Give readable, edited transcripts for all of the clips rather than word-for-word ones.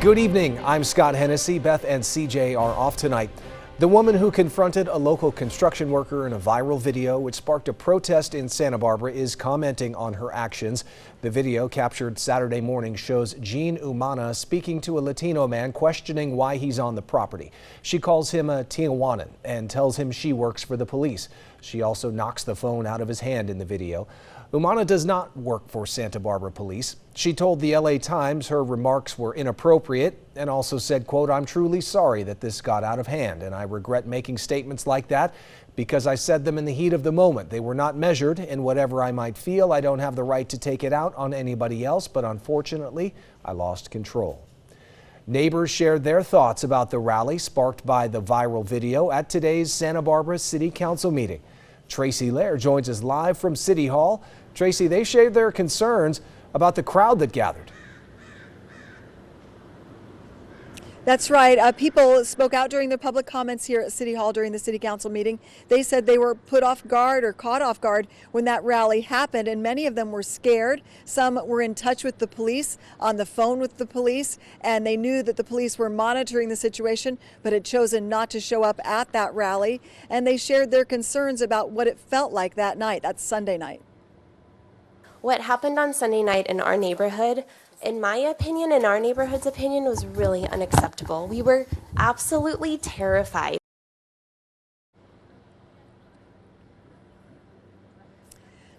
Good evening. I'm Scott Hennessy. Beth and CJ are off tonight. The woman who confronted a local construction worker in a viral video which sparked a protest in Santa Barbara is commenting on her actions. The video, captured Saturday morning, shows Jean Umana speaking to a Latino man questioning why he's on the property. She calls him a Tijuanan and tells him she works for the police. She also knocks the phone out of his hand in the video. Umana does not work for Santa Barbara police. She told the LA Times her remarks were inappropriate and also said, quote, "I'm truly sorry that this got out of hand, and I regret making statements like that because I said them in the heat of the moment. They were not measured, and whatever I might feel, I don't have the right to take it out on anybody else, but unfortunately, I lost control." Neighbors shared their thoughts about the rally sparked by the viral video at today's Santa Barbara City Council meeting. Tracy Lair joins us live from City Hall. Tracy, they shared their concerns about the crowd that gathered. That's right. People spoke out during their public comments here at City Hall during the City Council meeting. They said they were put off guard or caught off guard when that rally happened, and many of them were scared. Some were in touch with the police, on the phone with the police, and they knew that the police were monitoring the situation but had chosen not to show up at that rally. And they shared their concerns about what it felt like that night, that Sunday night. What happened on Sunday night in our neighborhood, in my opinion, in our neighborhood's opinion, was really unacceptable. We were absolutely terrified.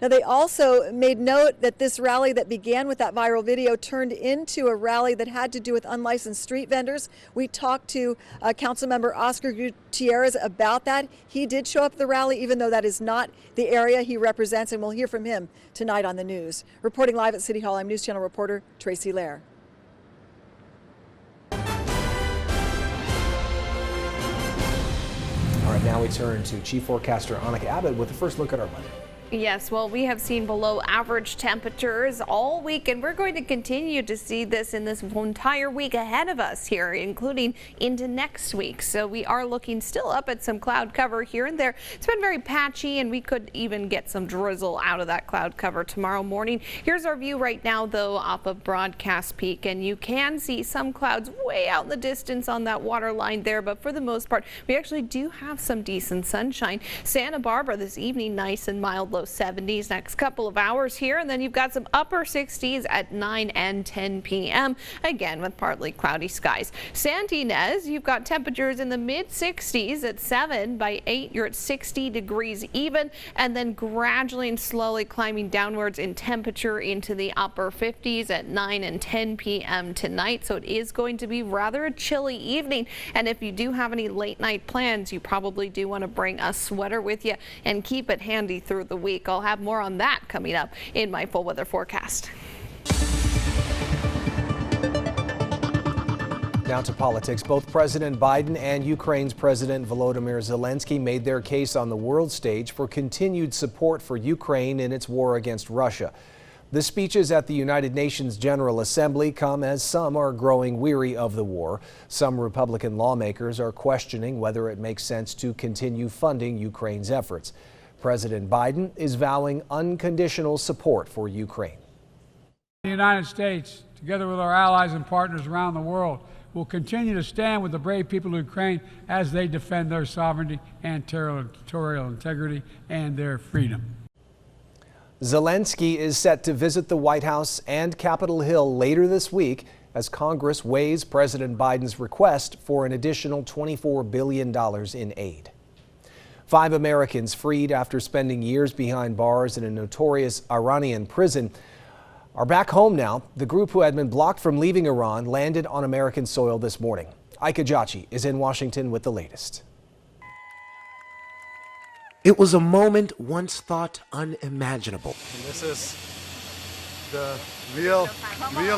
Now, they also made note that this rally that began with that viral video turned into a rally that had to do with unlicensed street vendors. We talked to Councilmember Oscar Gutierrez about that. He did show up at the rally, even though that is not the area he represents, and we'll hear from him tonight on the news. Reporting live at City Hall, I'm News Channel reporter Tracy Lair. All right, now we turn to Chief Forecaster Annika Abbott with the first look at our weather. Yes, well, we have seen below average temperatures all week, and we're going to continue to see this in this entire week ahead of us here, including into next week. So we are looking still up at some cloud cover here and there. It's been very patchy, and we could even get some drizzle out of that cloud cover tomorrow morning. Here's our view right now, though, off of Broadcast Peak, and you can see some clouds way out in the distance on that water line there, but for the most part, we actually do have some decent sunshine. Santa Barbara this evening, nice and mild, low 70s next couple of hours here, and then you've got some upper 60s at 9 and 10 p.m. again with partly cloudy skies. Santa Ynez, you've got temperatures in the mid 60s at 7. By 8 you're at 60 degrees even, and then gradually and slowly climbing downwards in temperature into the upper 50s at 9 and 10 p.m. tonight. So it is going to be rather a chilly evening, and if you do have any late night plans, you probably do want to bring a sweater with you and keep it handy through the week. I'll have more on that coming up in my full weather forecast. Now to politics. Both President Biden and Ukraine's President Volodymyr Zelensky made their case on the world stage for continued support for Ukraine in its war against Russia. The speeches at the United Nations General Assembly come as some are growing weary of the war. Some Republican lawmakers are questioning whether it makes sense to continue funding Ukraine's efforts. President Biden is vowing unconditional support for Ukraine. The United States, together with our allies and partners around the world, will continue to stand with the brave people of Ukraine as they defend their sovereignty and territorial integrity and their freedom. Zelensky is set to visit the White House and Capitol Hill later this week as Congress weighs President Biden's request for an additional $24 billion in aid. 5 Americans freed after spending years behind bars in a notorious Iranian prison are back home now. The group, who had been blocked from leaving Iran, landed on American soil this morning. Ika Jachi is in Washington with the latest. It was a moment once thought unimaginable. And this is the real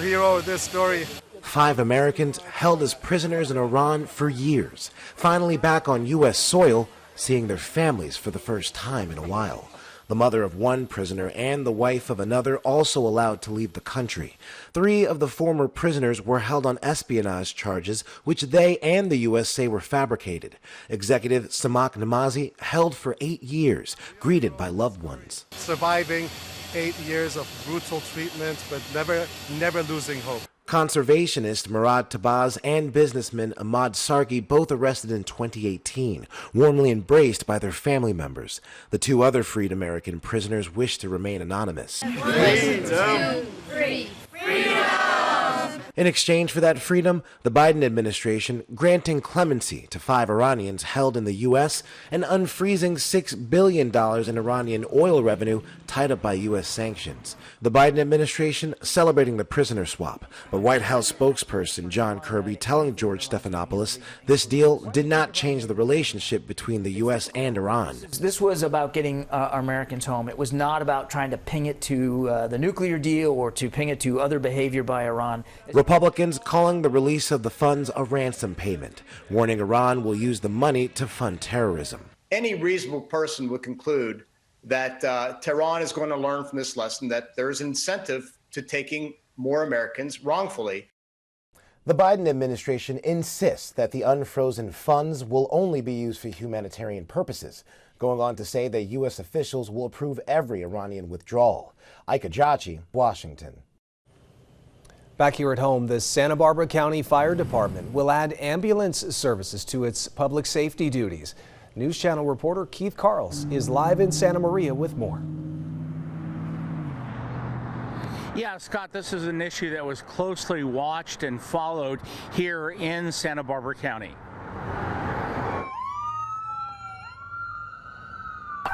hero of this story. 5 Americans held as prisoners in Iran for years, finally back on U.S. soil, seeing their families for the first time in a while. The mother of one prisoner and the wife of another also allowed to leave the country. 3 of the former prisoners were held on espionage charges, which they and the U.S. say were fabricated. Executive Samak Namazi held for 8 years, greeted by loved ones. Surviving 8 years of brutal treatment, but never losing hope. Conservationist Murad Tabaz and businessman Ahmad Sargi, both arrested in 2018, warmly embraced by their family members. The two other freed American prisoners wish to remain anonymous. Freedom! 2, 3, freedom! In exchange for that freedom, the Biden administration granting clemency to 5 Iranians held in the U.S. and unfreezing $6 billion in Iranian oil revenue tied up by U.S. sanctions. The Biden administration celebrating the prisoner swap, but White House spokesperson John Kirby telling George Stephanopoulos this deal did not change the relationship between the U.S. and Iran. This was about getting our Americans home. It was not about trying to ping it to the nuclear deal or to ping it to other behavior by Iran. Republicans calling the release of the funds a ransom payment, warning Iran will use the money to fund terrorism. Any reasonable person would conclude that Tehran is going to learn from this lesson that there's incentive to taking more Americans wrongfully. The Biden administration insists that the unfrozen funds will only be used for humanitarian purposes, going on to say that U.S. officials will approve every Iranian withdrawal. Ika Jachi, Washington. Back here at home, the Santa Barbara County Fire Department will add ambulance services to its public safety duties. News Channel reporter Keith Carls is live in Santa Maria with more. Yeah, Scott, this is an issue that was closely watched and followed here in Santa Barbara County.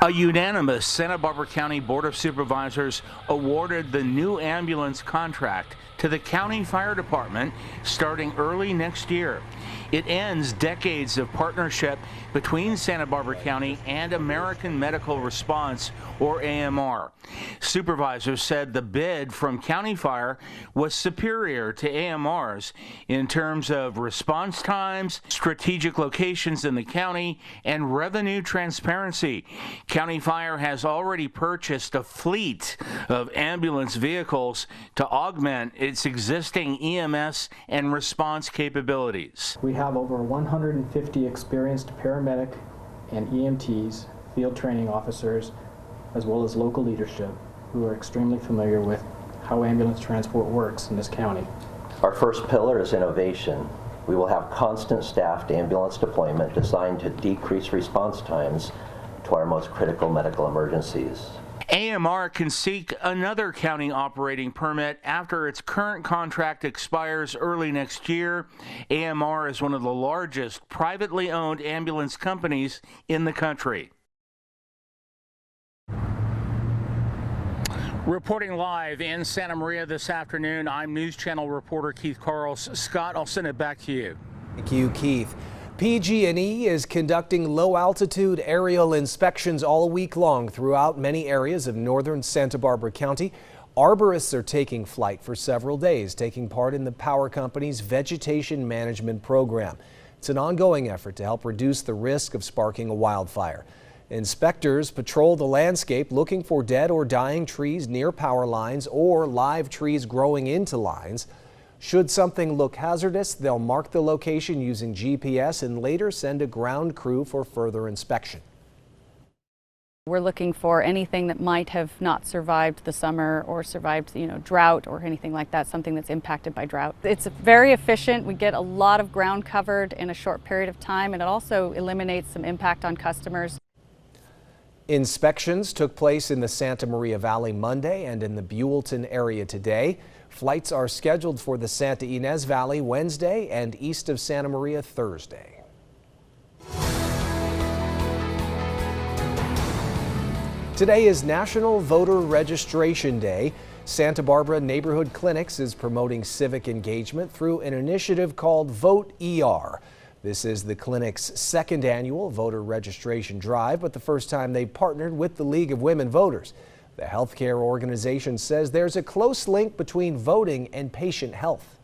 A unanimous Santa Barbara County Board of Supervisors awarded the new ambulance contract to the County Fire Department starting early next year. It ends decades of partnership between Santa Barbara County and American Medical Response, or AMR. Supervisors said the bid from County Fire was superior to AMR's in terms of response times, strategic locations in the county, and revenue transparency. County Fire has already purchased a fleet of ambulance vehicles to augment its existing EMS and response capabilities. We have over 150 experienced paramedic and EMTs, field training officers, as well as local leadership who are extremely familiar with how ambulance transport works in this county. Our first pillar is innovation. We will have constant staffed ambulance deployment designed to decrease response times to our most critical medical emergencies. AMR can seek another county operating permit after its current contract expires early next year. AMR is one of the largest privately owned ambulance companies in the country. Reporting live in Santa Maria this afternoon, I'm News Channel reporter Keith Carls. Scott, I'll send it back to you. Thank you, Keith. PG&E is conducting low-altitude aerial inspections all week long throughout many areas of northern Santa Barbara County. Arborists are taking flight for several days, taking part in the power company's vegetation management program. It's an ongoing effort to help reduce the risk of sparking a wildfire. Inspectors patrol the landscape looking for dead or dying trees near power lines or live trees growing into lines. Should something look hazardous, they'll mark the location using GPS and later send a ground crew for further inspection. We're looking for anything that might have not survived the summer or survived, drought or anything like that, something that's impacted by drought. It's very efficient. We get a lot of ground covered in a short period of time, and it also eliminates some impact on customers. Inspections took place in the Santa Maria Valley Monday and in the Buellton area today. Flights are scheduled for the Santa Ynez Valley Wednesday and east of Santa Maria Thursday. Today is National Voter Registration Day. Santa Barbara Neighborhood Clinics is promoting civic engagement through an initiative called Vote ER. This is the clinic's second annual voter registration drive, but the first time they partnered with the League of Women Voters. The healthcare organization says there's a close link between voting and patient health.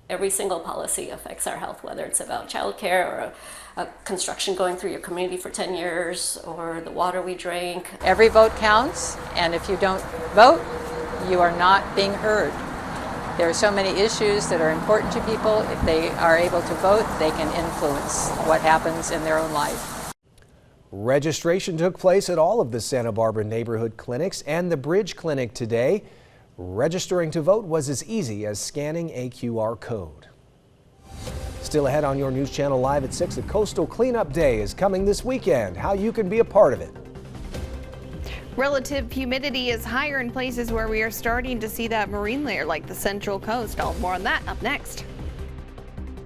Every single policy affects our health, whether it's about childcare or a construction going through your community for 10 years or the water we drink. Every vote counts, and if you don't vote, you are not being heard. There are so many issues that are important to people. If they are able to vote, they can influence what happens in their own life. Registration took place at all of the Santa Barbara neighborhood clinics and the Bridge Clinic today. Registering to vote was as easy as scanning a QR code. Still ahead on your News Channel Live at 6, a coastal cleanup day is coming this weekend. How you can be a part of it. Relative humidity is higher in places where we are starting to see that marine layer like the Central Coast. All more on that up next.